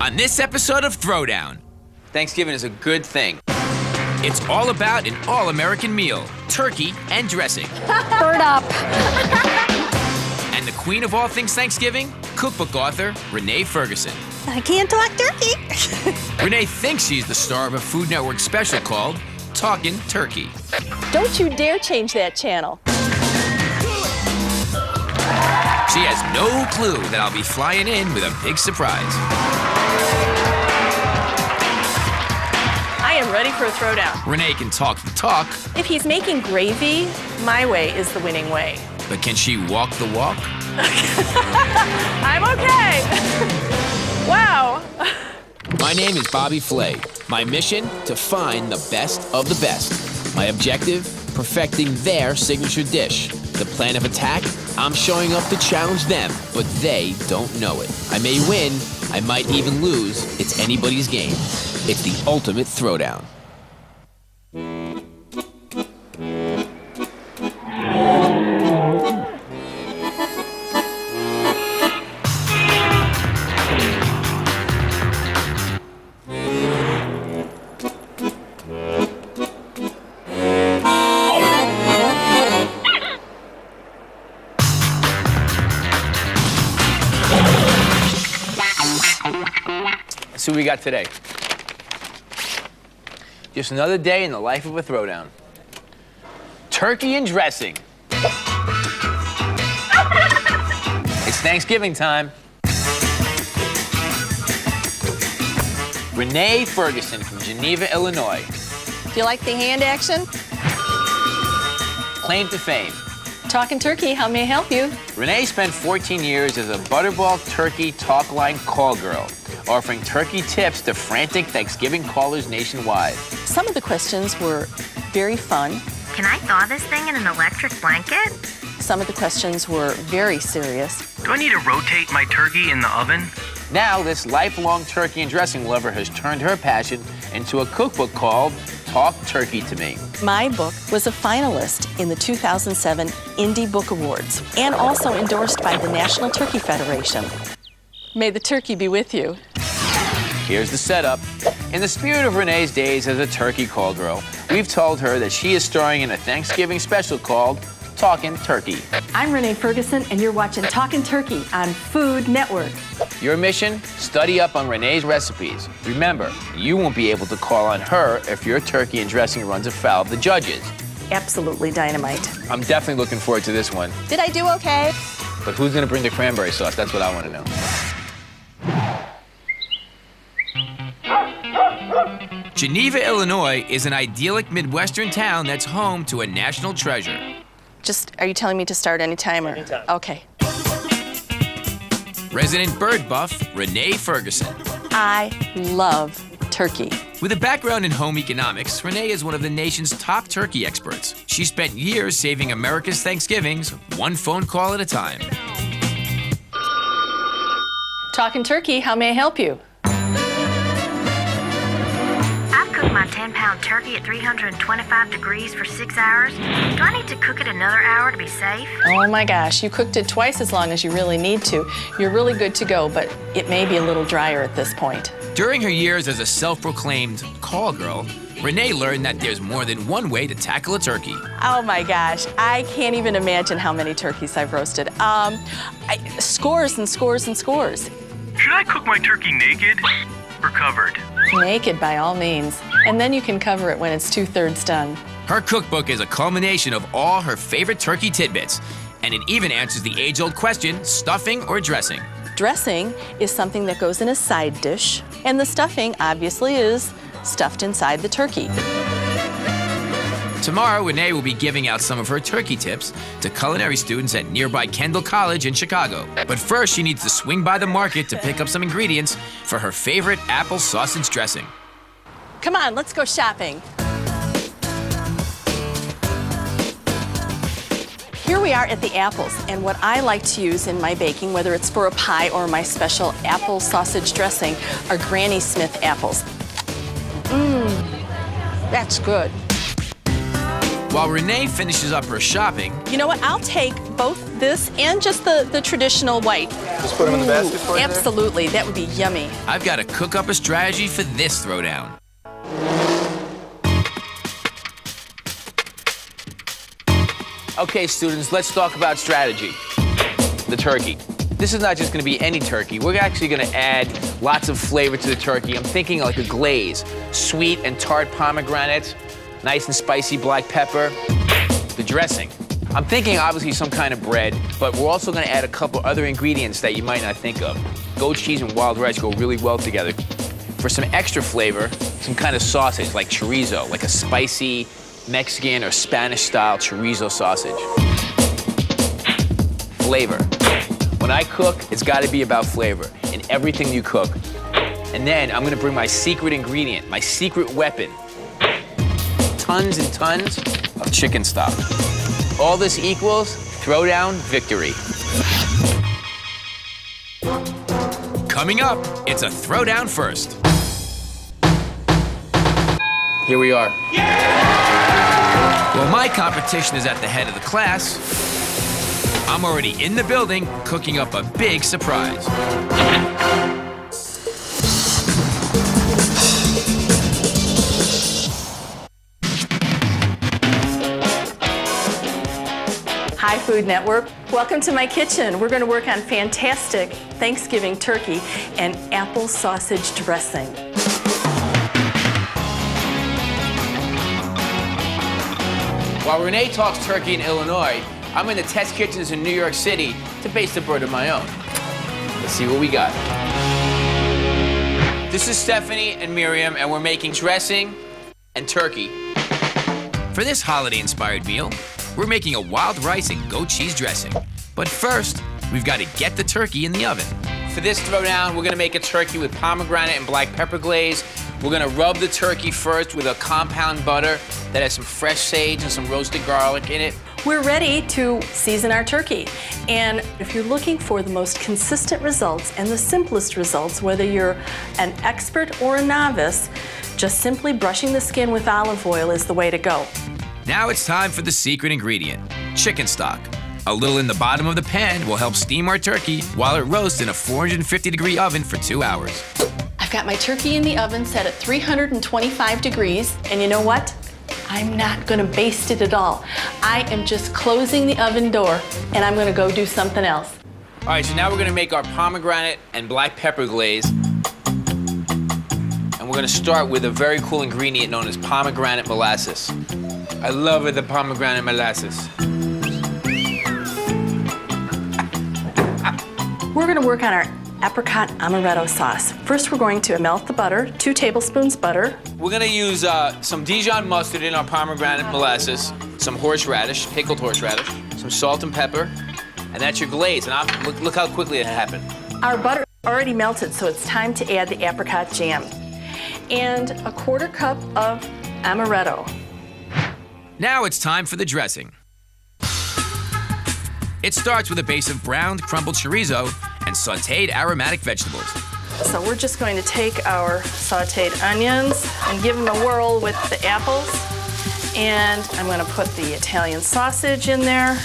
On this episode of Throwdown, Thanksgiving is a good thing. It's all about an all-American meal, turkey and dressing. Bird up. And the queen of all things Thanksgiving, cookbook author Renee Ferguson. I can't talk turkey. Renee thinks she's the star of a Food Network special called Talkin' Turkey. Don't you dare change that channel. She has no clue that I'll be flying in with a big surprise. I am ready for a throwdown. Renee can talk the talk, If he's making gravy, my way is the winning way. but can she walk the walk? I'm okay. Wow. My name is Bobby Flay. My mission, to find the best of the best. My objective, perfecting their signature dish. The plan of attack, I'm showing up to challenge them, but they don't know it. I may win, I might even lose. It's anybody's game. It's the ultimate throwdown. Let's see what we got today. Just another day in the life of a throwdown. Turkey and dressing. It's Thanksgiving time. Renee Ferguson from Geneva, Illinois. Do you like the hand action? Claim to fame. Talking turkey, how may I help you? Renee spent 14 years as a Butterball Turkey Talk Line call girl, offering turkey tips to frantic Thanksgiving callers nationwide. Some of the questions were very fun. Can I thaw this thing in an electric blanket? Some of the questions were very serious. Do I need to rotate my turkey in the oven? Now, this lifelong turkey and dressing lover has turned her passion into a cookbook called Talk Turkey to Me. My book was a finalist in the 2007 Indie Book Awards and also endorsed by the National Turkey Federation. May the turkey be with you. Here's the setup. In the spirit of Renee's days as a turkey call girl, we've told her that she is starring in a Thanksgiving special called Talkin' Turkey. I'm Renee Ferguson, and you're watching Talkin' Turkey on Food Network. Your mission? Study up on Renee's recipes. Remember, you won't be able to call on her if your turkey and dressing runs afoul of the judges. Absolutely dynamite. I'm definitely looking forward to this one. Did I do okay? But who's gonna bring the cranberry sauce? That's what I wanna know. Geneva, Illinois is an idyllic Midwestern town that's home to a national treasure. Just, are you telling me to start anytime? Anytime. Okay. Resident bird buff, Renee Ferguson. I love turkey. With a background in home economics, Renee is one of the nation's top turkey experts. She spent years saving America's Thanksgivings, one phone call at a time. Talking turkey, how may I help you? I've cooked my 10-pound turkey at 325 degrees for 6 hours. Do I need to cook it another hour to be safe? Oh my gosh, you cooked it twice as long as you really need to. You're really good to go, but it may be a little drier at this point. During her years as a self-proclaimed call girl, Renee learned that there's more than one way to tackle a turkey. Oh my gosh, I can't even imagine how many turkeys I've roasted. Scores and scores and scores. Should I cook my turkey naked or covered? Naked by all means. And then you can cover it when it's 2/3 done. Her cookbook is a culmination of all her favorite turkey tidbits, and it even answers the age-old question, stuffing or dressing. Dressing is something that goes in a side dish, and the stuffing obviously is stuffed inside the turkey. Tomorrow, Renee will be giving out some of her turkey tips to culinary students at nearby Kendall College in Chicago. But first, she needs to swing by the market to pick up some ingredients for her favorite apple sausage dressing. Come on, let's go shopping. Here we are at the apples, and what I like to use in my baking, whether it's for a pie or my special apple sausage dressing, are Granny Smith apples. That's good. While Renee finishes up her shopping, You know what? I'll take both this and just the traditional white. Just put them in the basket for you there? Absolutely. That would be yummy. I've got to cook up a strategy for this throwdown. Okay, students, let's talk about strategy. The turkey. This is not just gonna be any turkey. We're actually gonna add lots of flavor to the turkey. I'm thinking like a glaze. Sweet and tart pomegranates, nice and spicy black pepper. The dressing. I'm thinking obviously some kind of bread, but we're also gonna add a couple other ingredients that you might not think of. Goat cheese and wild rice go really well together. For some extra flavor, some kind of sausage like chorizo, like a spicy Mexican or Spanish-style chorizo sausage. Flavor. When I cook, it's gotta be about flavor in everything you cook. And then I'm gonna bring my secret ingredient, my secret weapon. Tons and tons of chicken stock. All this equals throwdown victory. Coming up, it's a throwdown first. Here we are. Well, my competition is at the head of the class. I'm already in the building, cooking up a big surprise. Hi, Food Network. Welcome to my kitchen. We're going to work on fantastic Thanksgiving turkey and apple sausage dressing. While Renee talks turkey in Illinois, I'm in the test kitchens in New York City to baste a bird of my own. Let's see what we got. This is Stephanie and Miriam, and we're making dressing and turkey. For this holiday-inspired meal, we're making a wild rice and goat cheese dressing. But first, we've got to get the turkey in the oven. For this throwdown, we're gonna make a turkey with pomegranate and black pepper glaze. We're gonna rub the turkey first with a compound butter that has some fresh sage and some roasted garlic in it. We're ready to season our turkey. And if you're looking for the most consistent results and the simplest results, whether you're an expert or a novice, just simply brushing the skin with olive oil is the way to go. Now it's time for the secret ingredient, chicken stock. A little in the bottom of the pan will help steam our turkey while it roasts in a 450-degree oven for 2 hours. I've got my turkey in the oven set at 325 degrees, and you know what? I'm not gonna baste it at all. I am just closing the oven door, and I'm gonna go do something else. All right, so now we're gonna make our pomegranate and black pepper glaze. And we're gonna start with a very cool ingredient known as pomegranate molasses. I love it, the pomegranate molasses. We're gonna work on our apricot amaretto sauce. First, we're going to melt the butter, 2 tablespoons butter. We're gonna use some Dijon mustard in our pomegranate molasses, some horseradish, pickled horseradish, some salt and pepper, and that's your glaze. And look how quickly it happened. Our butter already melted, so it's time to add the apricot jam. And a 1/4 cup of amaretto. Now it's time for the dressing. It starts with a base of browned crumbled chorizo and sautéed aromatic vegetables. So we're just going to take our sautéed onions and give them a whirl with the apples. And I'm going to put the Italian sausage in there.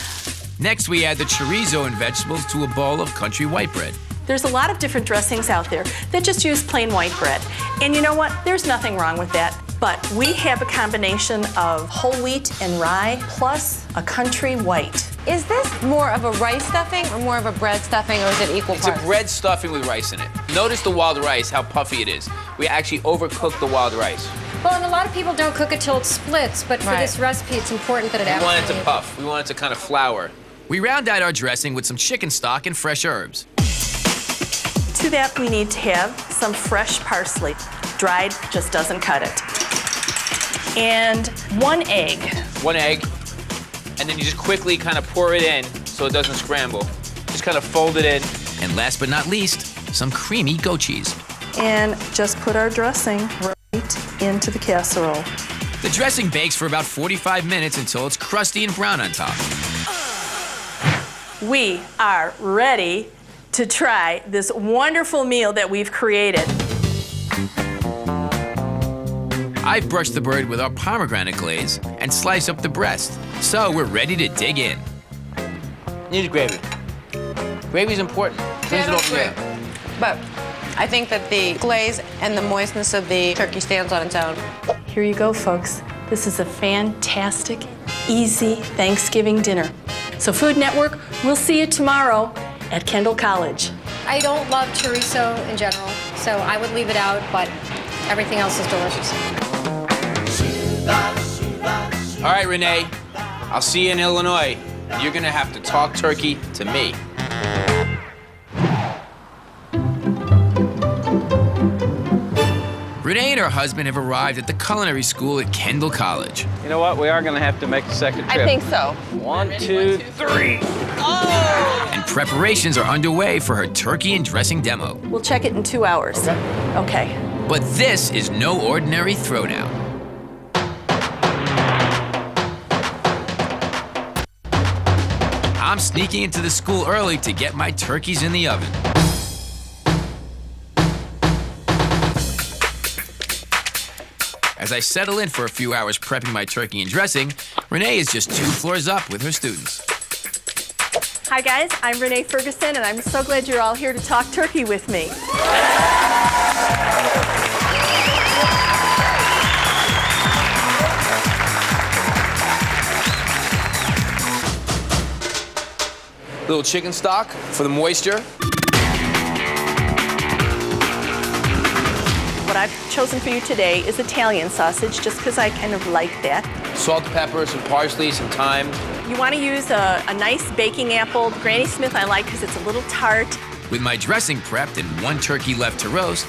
Next, we add the chorizo and vegetables to a bowl of country white bread. There's a lot of different dressings out there that just use plain white bread. And you know what? There's nothing wrong with that. But we have a combination of whole wheat and rye plus a country white. Is this more of a rice stuffing or more of a bread stuffing, or is it equal parts? It's a bread stuffing with rice in it. Notice the wild rice, how puffy it is. We actually overcooked the wild rice. Well, and a lot of people don't cook it till it splits, but for this recipe, it's important that it We want it to puff. We want it to kind of flour. We round out our dressing with some chicken stock and fresh herbs. To that, we need to have some fresh parsley. Dried just doesn't cut it. And 1 egg. 1 egg. And then you just quickly kind of pour it in so it doesn't scramble. Just kind of fold it in. And last but not least, some creamy goat cheese. And just put our dressing right into the casserole. The dressing bakes for about 45 minutes until it's crusty and brown on top. We are ready to try this wonderful meal that we've created. I've brushed the bird with our pomegranate glaze and sliced up the breast, so we're ready to dig in. Need gravy. Gravy's important. Brings it all together. But I think that the glaze and the moistness of the turkey stands on its own. Here you go, folks. This is a fantastic, easy Thanksgiving dinner. So Food Network, we'll see you tomorrow at Kendall College. I don't love chorizo in general, so I would leave it out, but everything else is delicious. All right, Renee, I'll see you in Illinois. You're gonna have to talk turkey to me. Renee and her husband have arrived at the culinary school at Kendall College. You know what? We are going to have to make a second trip. I think so. 1, 2, 3. And preparations are underway for her turkey and dressing demo. We'll check it in 2 hours. Okay. But this is no ordinary throwdown. I'm sneaking into the school early to get my turkeys in the oven. As I settle in for a few hours prepping my turkey and dressing, Renee is just 2 floors up with her students. Hi, guys. I'm Renee Ferguson, and I'm so glad you're all here to talk turkey with me. Little chicken stock for the moisture. What I've chosen for you today is Italian sausage, just because I kind of like that. Salt, pepper, some parsley, some thyme. You want to use a nice baking apple. Granny Smith I like because it's a little tart. With my dressing prepped and 1 turkey left to roast,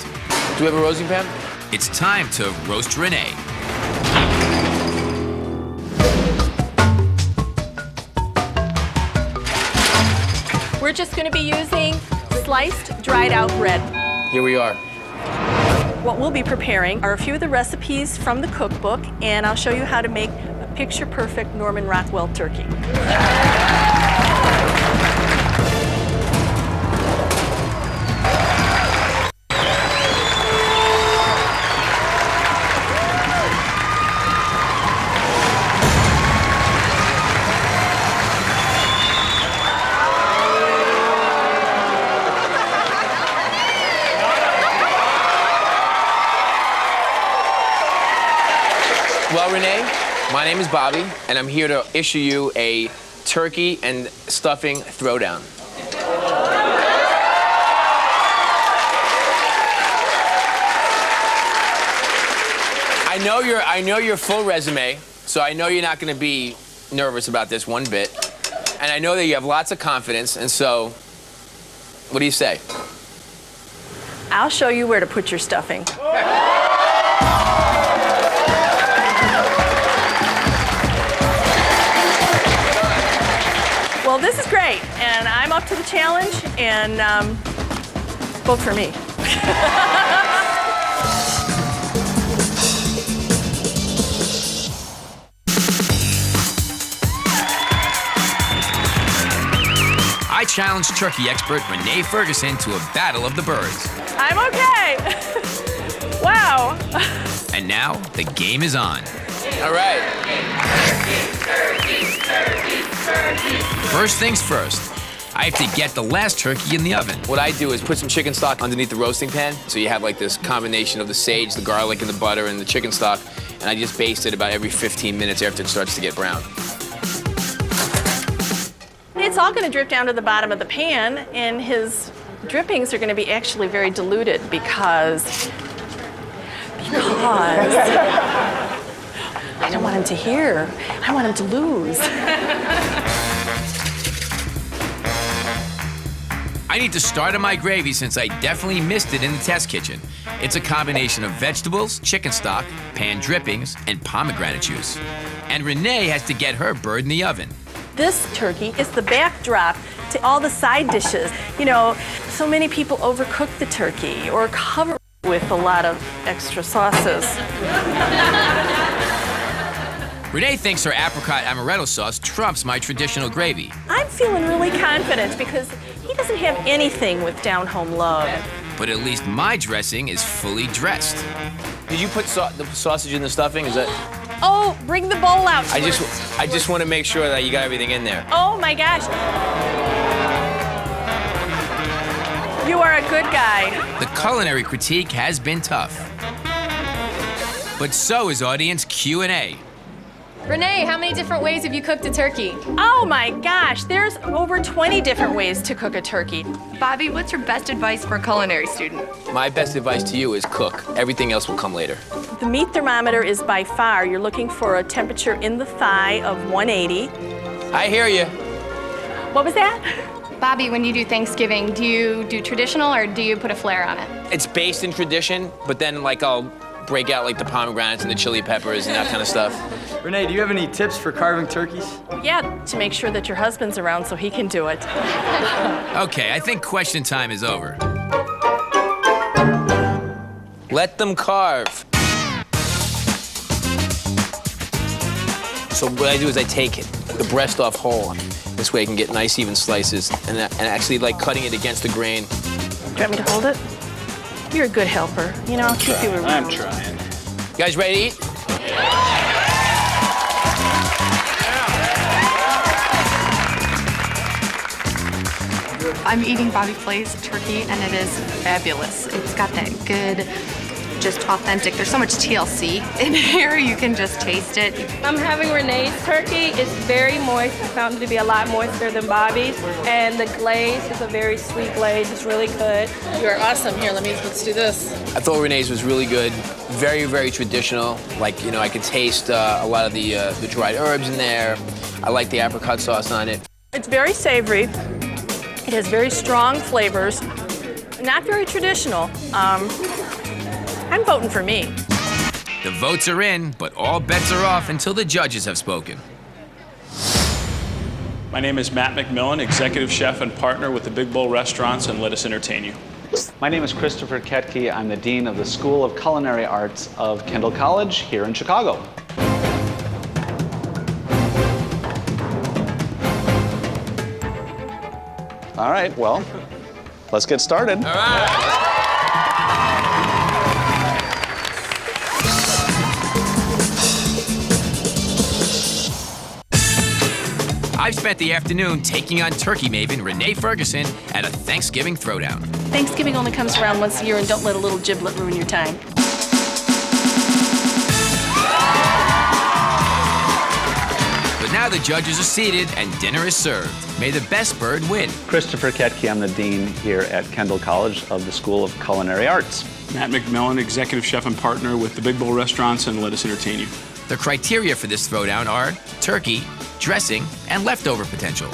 Do we have a roasting pan? it's time to roast Renee. We're just going to be using sliced, dried out bread. Here we are. What we'll be preparing are a few of the recipes from the cookbook, and I'll show you how to make a picture-perfect Norman Rockwell turkey. Well, Renee, my name is Bobby, and I'm here to issue you a turkey and stuffing throwdown. I know your full resume, so I know you're not going to be nervous about this one bit. And I know that you have lots of confidence, and so, what do you say? I'll show you where to put your stuffing. Well, this is great, and I'm up to the challenge, and vote for me. I challenge turkey expert Renee Ferguson to a battle of the birds. I'm okay. Wow. And now, the game is on. All right. First things first, I have to get the last turkey in the oven. What I do is put some chicken stock underneath the roasting pan, so you have like this combination of the sage, the garlic, and the butter, and the chicken stock, and I just baste it about every 15 minutes after it starts to get brown. It's all going to drip down to the bottom of the pan, and his drippings are going to be actually very diluted because I don't want him to hear. I want him to lose. I need to start on my gravy since I definitely missed it in the test kitchen. It's a combination of vegetables, chicken stock, pan drippings, and pomegranate juice. And Renee has to get her bird in the oven. This turkey is the backdrop to all the side dishes. You know, so many people overcook the turkey or cover it with a lot of extra sauces. Renee thinks her apricot amaretto sauce trumps my traditional gravy. I'm feeling really confident because he doesn't have anything with down-home love. But at least my dressing is fully dressed. Did you put the sausage in the stuffing? Is that? Oh, bring the bowl out. I just want to make sure that you got everything in there. Oh my gosh. You are a good guy. The culinary critique has been tough. But so is audience Q&A. Renee, how many different ways have you cooked a turkey? Oh my gosh, there's over 20 different ways to cook a turkey. Bobby, what's your best advice for a culinary student? My best advice to you is cook. Everything else will come later. The meat thermometer is by far, you're looking for a temperature in the thigh of 180. I hear you. What was that? Bobby, when you do Thanksgiving, do you do traditional or do you put a flair on it? It's based in tradition, but then like I'll break out like the pomegranates and the chili peppers and that kind of stuff. Renee, do you have any tips for carving turkeys? Yeah, to make sure that your husband's around so he can do it. Okay, I think question time is over. Let them carve. So what I do is I take the breast off whole. This way I can get nice even slices and actually like cutting it against the grain. Do you want me to hold it? You're a good helper. You know, I'll keep you around. I'm trying. You guys ready to eat? I'm eating Bobby Flay's turkey, and it is fabulous. It's got that good, just authentic. There's so much TLC in here. You can just taste it. I'm having Renee's turkey. It's very moist. I found it to be a lot moister than Bobby's. And the glaze is a very sweet glaze. It's really good. You're awesome. Here, let's do this. I thought Renee's was really good. Very, very traditional. Like, you know, I could taste a lot of the dried herbs in there. I like the apricot sauce on it. It's very savory. It has very strong flavors. Not very traditional. I'm voting for me. The votes are in, but all bets are off until the judges have spoken. My name is Matt McMillan, executive chef and partner with the Big Bowl Restaurants, and let us entertain you. My name is Christopher Ketke. I'm the dean of the School of Culinary Arts of Kendall College here in Chicago. All right, well, let's get started. All right. I've spent the afternoon taking on turkey maven Renee Ferguson at a Thanksgiving throwdown. Thanksgiving only comes around once a year, and don't let a little giblet ruin your time. But now the judges are seated and dinner is served. May the best bird win. Christopher Ketke, I'm the dean here at Kendall College of the School of Culinary Arts. Matt McMillan, executive chef and partner with the Big Bowl Restaurants, and let us entertain you. The criteria for this throwdown are turkey, dressing, and leftover potential.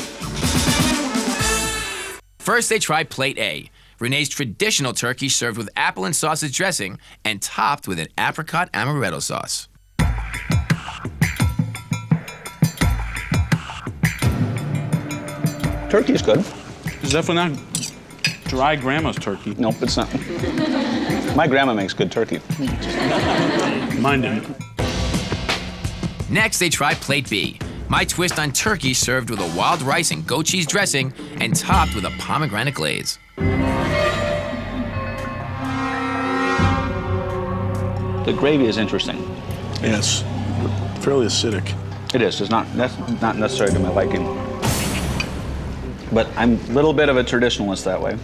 First, they try plate A. Renee's traditional turkey served with apple and sausage dressing and topped with an apricot amaretto sauce. Turkey is good. It's definitely not dry grandma's turkey. Nope, it's not. My grandma makes good turkey. Mine didn't. Next, they try plate B. My twist on turkey served with a wild rice and goat cheese dressing and topped with a pomegranate glaze. The gravy is interesting. Yes, fairly acidic. It is. That's not necessarily to my liking. But I'm a little bit of a traditionalist that way.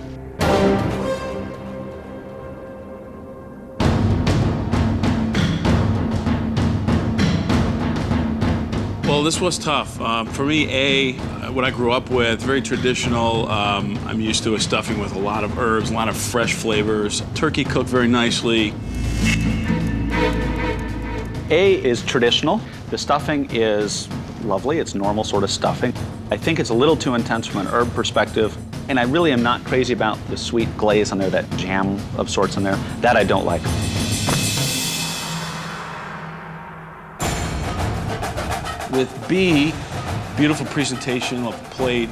Well, this was tough. For me, what I grew up with, very traditional. I'm used to a stuffing with a lot of herbs, a lot of fresh flavors. Turkey cooked very nicely. A is traditional. The stuffing is lovely. It's normal sort of stuffing. I think it's a little too intense from an herb perspective, and I really am not crazy about the sweet glaze on there, that jam of sorts in there. That I don't like. With B, beautiful presentation of the plate.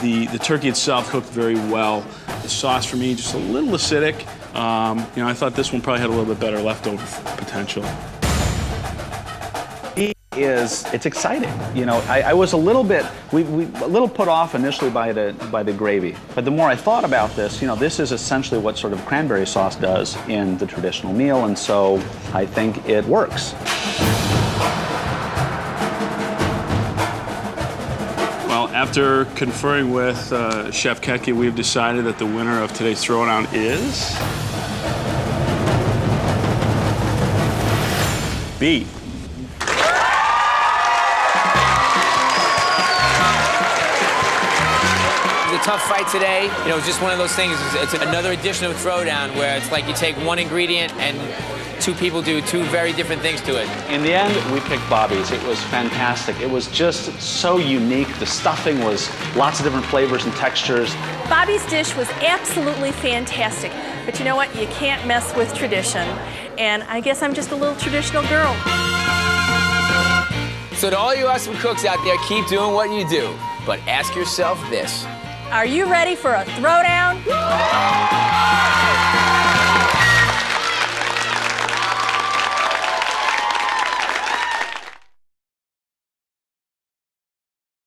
The turkey itself cooked very well. The sauce for me just a little acidic. I thought this one probably had a little bit better leftover potential. it's exciting. You know, I was a little bit, a little put off initially by the gravy. But the more I thought about this, you know, this is essentially what sort of cranberry sauce does in the traditional meal, and so I think it works. Well, after conferring with Chef Ketke, we've decided that the winner of today's Throwdown is B. A tough fight today. You know, it's just one of those things. It's another edition of Throwdown where it's like you take one ingredient and two people do two very different things to it. In the end, we picked Bobby's. It was fantastic. It was just so unique. The stuffing was lots of different flavors and textures. Bobby's dish was absolutely fantastic. But you know what? You can't mess with tradition. And I guess I'm just a little traditional girl. So to all you awesome cooks out there, keep doing what you do. But ask yourself this. Are you ready for a throwdown?